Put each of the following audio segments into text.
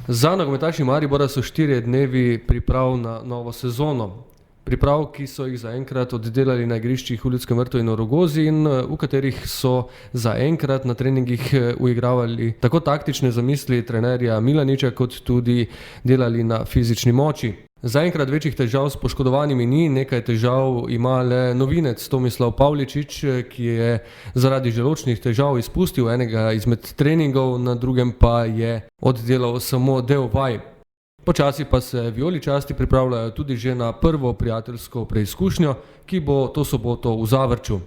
Za nogometaši Maribora so 4 dnevi priprav na novo sezono. Priprav, ki so jih zaenkrat oddelali na igriščih v Ljudskem vrtu in v Rogozi in v katerih so zaenkrat na treningih uigravali tako taktične zamisli trenerja Milaniča, kot tudi delali na fizični moči. Zaenkrat večjih težav s poškodovanimi ni, nekaj težav ima le novinec Tomislav Pavličič, ki je zaradi želodčnih težav izpustil enega izmed treningov, na drugem pa je oddelal samo del vaj. Počasi pa se vijoličasti pripravljajo tudi že na prvo prijateljsko preizkušnjo, ki bo to soboto v Zavrču.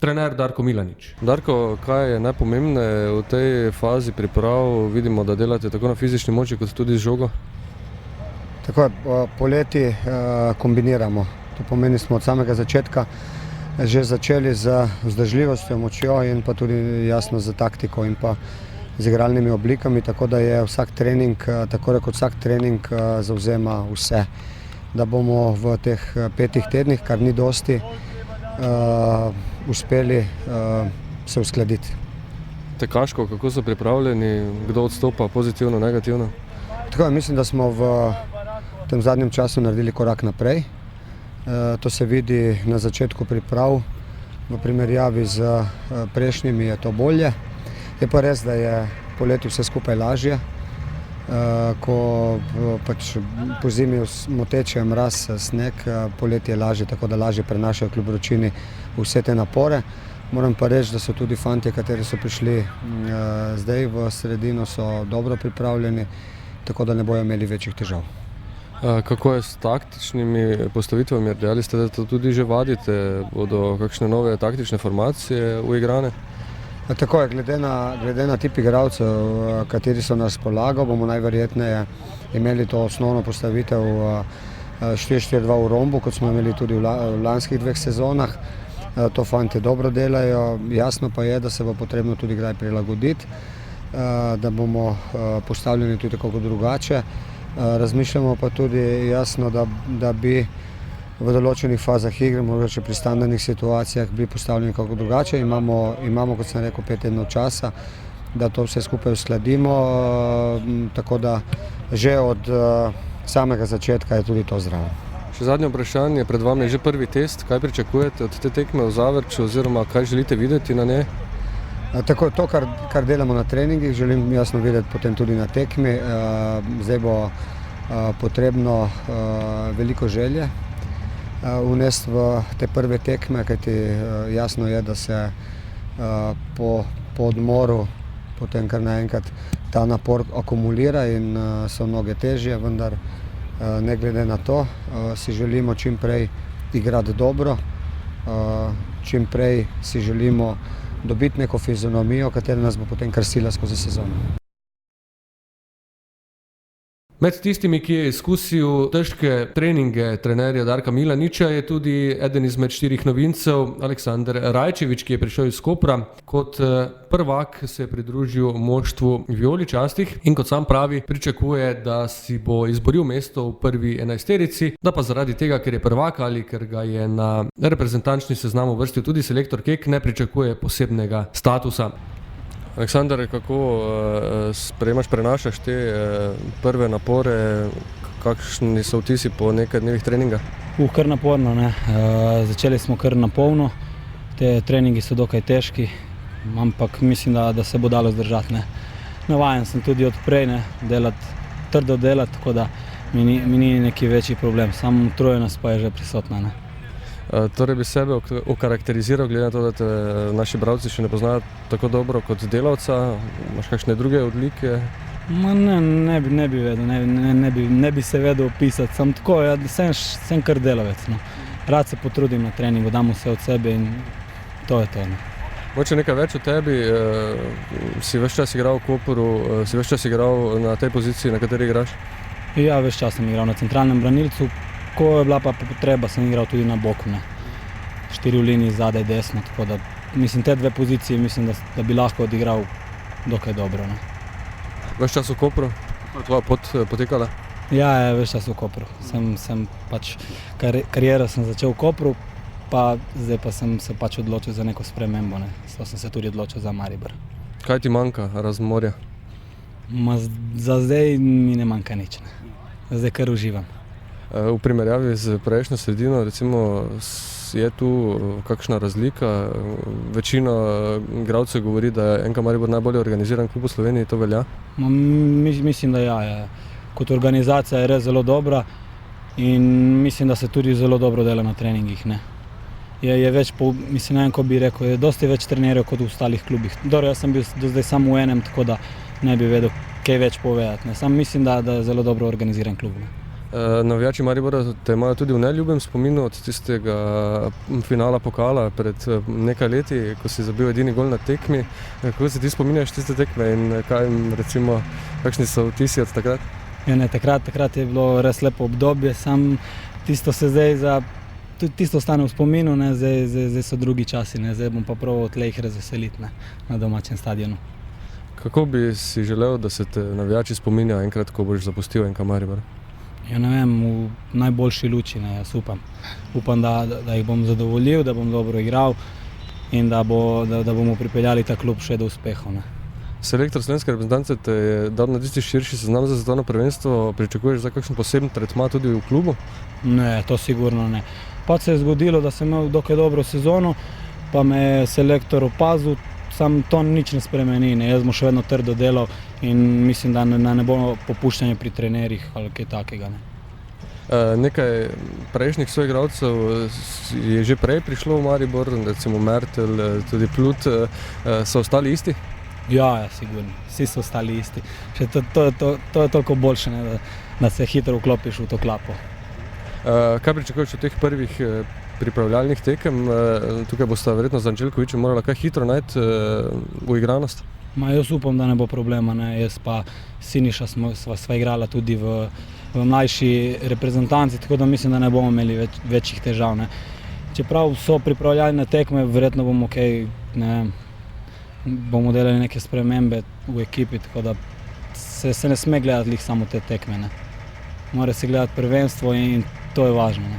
Trener Darko Milanič. Darko, kaj je najpomembneje v tej fazi priprav? Vidimo, da delate tako na fizični moči, kot tudi z žogo. Tako je, poleti kombiniramo. To pomeni, smo od samega začetka že začeli z vzdržljivostjo, močjo in pa tudi jasno z taktiko in pa z igralnimi oblikami, tako da je vsak trening, tako rekoč vsak trening zavzema vse. Da bomo v teh 5 tednih, kar ni dosti, uspeli se uskladiti. Tekaško, kako so pripravljeni, kdo odstopa pozitivno, negativno? Tako je, mislim, da smo v tem zadnjem času naredili korak naprej. To se vidi na začetku priprav, v primerjavi z prejšnjimi je to bolje. Je pa res, da je poleti vse skupaj lažje, ko pač po zimi moteče mraz, sneg, poleti je lažje, tako da lažje prenašajo kljub vročini vse te napore. Moram pa reči, da so tudi fantje, kateri so prišli zdaj v sredino, so dobro pripravljeni, tako da ne bojo imeli večjih težav. Kako je s taktičnimi postavitvami? Dejali ste, da to tudi že vadite, bodo kakšne nove taktične formacije uigrane? Tako je, glede na tip igralcev, kateri so na razpolago, bomo najverjetneje imeli to osnovno postavitev 4-4-2 v rombu, kot smo imeli tudi v lanskih 2 sezonah. To fantje dobro delajo, jasno pa je, da se bo potrebno tudi kdaj prilagoditi, da bomo postavljeni tudi kako drugače. Razmišljamo pa tudi jasno, da bi v določenih fazah igre, mogoče pri standardnih situacijah, bili postavljeni kako drugače. Imamo, kot sem rekel, 5 tednov časa, da to vse skupaj uskladimo, tako da že od samega začetka je tudi to zdravo. Še zadnje vprašanje, pred vami je že prvi test. Kaj pričakujete od te tekme v Zavrču oziroma kaj želite videti na njej? Tako, to, kar delamo na treningih, želim jasno videti potem tudi na tekmi. Zdaj bo potrebno veliko želje vnesti v te prve tekme, kajti jasno je, da se po odmoru potem kar naenkrat ta napor akumulira in so noge težje, vendar ne glede na to si želimo čim prej igrati dobro, čim prej si želimo dobiti neko fizionomijo, katera nas bo potem krasila skozi sezono. Med tistimi, ki je izkusil težke treninge trenerja Darka Milaniča, je tudi eden izmed 4 novincev, Aleksander Rajčević, ki je prišel iz Kopra. Kot prvak se je pridružil moštvu vijoličastih in kot sam pravi, pričakuje, da si bo izboril mesto v prvi 11-terici, da pa zaradi tega, ker je prvak ali ker ga je na reprezentančni seznam uvrstil tudi selektor Kek, ne pričakuje posebnega statusa. Aleksander, kako sprejemaš, prenašaš te prve napore, kakšni so vtisi po nekaj dnevih treninga? Kar naporno, ne. Začeli smo kar na polno, te treningi so dokaj težki, ampak mislim, da se bo dalo zdržati, ne. Navajen sem tudi od prej, ne, trdo delati, tako da mi ni neki večji problem, samo utrujenost pa je že prisotna, ne. Torej bi sebe okarakteriziral, glede na to, da te naši bralci še ne poznajo tako dobro kot delavca, imaš kakšne druge odlike? Ne bi vedel, ne bi se vedel opisati, sem tako, sem kar delavec, no. Rad se potrudim na treningu, dam vse od sebe in to je to, ne. Mogoče nekaj več o tebi, si ves čas igral v Kopru, si ves čas igral na tej poziciji, na kateri igraš? Ja, ves čas sem igral na centralnem branilcu. Ko je bila pa potreba, sem igral tudi na boku, ne. 4 v liniji, zadaj desno, tako da mislim, te 2 pozicije mislim, da bi lahko odigral dokaj dobro, ne. Ves čas v Kopru? Tvoja pot potekala? Ja, ves čas v Kopru. Sem pač kariero sem začel v Kopru, pa zdaj pa sem se pač odločil za neko spremembo, ne. Zato sem se tudi odločil za Maribor. Kaj ti manjka razen morja? Za zdaj mi ne manjka nič. Ne. Zdaj kar uživam. V primerjavi z prejšnjo sredino, recimo, je tu kakšna razlika? Večina igralcev govori, da je NK Maribor najbolje organiziran klub v Sloveniji, to velja? Mislim, da ja. Kot organizacija je res zelo dobra in mislim, da se tudi zelo dobro dela na treningih. Ne. Je več, mislim, ne vem, ko bi rekel, je dosti več trenerjev kot v ostalih klubih. Dobro, jaz sem bil do zdaj samo v enem, tako da ne bi vedel kaj več povedati. Sam mislim, da je zelo dobro organiziran klub. Ne. Navijači Maribora te imajo tudi v neljubem spominu od tistega finala pokala pred nekaj leti, ko si zabil edini gol na tekmi. Kako se ti spominjaš tiste tekme in kakšni so vtisi od takrat? Ja, ne, takrat je bilo res lepo obdobje, sam tisto se zdaj tudi tisto ostane v spominu, ne, zdaj so drugi časi, ne, zdaj bom pa probal tle jih razveseliti, ne, na domačem stadionu. Kako bi si želel, da se te navijači spominjajo enkrat, ko boš zapustil NK Maribor? Ja, ne vem, v najboljši luči, ne, jaz upam. Upam, da jih bom zadovoljil, da bom dobro igral in da bomo pripeljali ta klub še do uspehov. Ne. Selektor slovenske reprezentance te je dal na tisti širši seznam za svetovno prvenstvo. Pričakuješ za kakšen poseben tretma tudi v klubu? Ne, to sigurno ne. Pa se je zgodilo, da sem imel dokaj dobro sezono, pa me je selektor opazil, sam to nič ne spremeni, ne. Jaz bom še vedno trdo delal in mislim, da ne bo popuščanja pri trenerjih ali kaj takega. Ne. Nekaj prejšnjih soigralcev je že prej prišlo v Maribor, recimo Mertel, tudi Plut. So ostali isti? Ja, sigurno. Vsi so ostali isti. Še to je toliko boljše, ne, da se hitro vklopiš v to klapo. Kaj pričakuješ od teh prvih pripravljalnih tekem? Tukaj bosta verjetno z Anđelkovićem morala kaj hitro najti uigranost? Jaz upam, da ne bo problema. Ne. Jaz pa Siniša sva igrala tudi v mlajši reprezentanci, tako da mislim, da ne bomo imeli večjih težav. Ne. Čeprav so pripravljalne tekme, verjetno bomo bomo delali neke spremembe v ekipi, tako da se ne sme gledati samo te tekme. Ne. Mora se gledati prvenstvo in to je važno. Ne.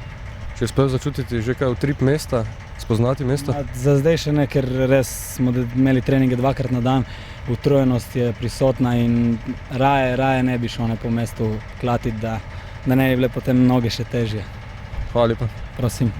Če uspel začutiti že kaj utrip mesta, spoznati mesto? Za zdaj še ne, ker res smo imeli treninge 2-krat na dan, utrujenost je prisotna in raje ne bi šel po mestu klatiti, da ne bi bile potem noge še težje. Hvala lepa. Prosim.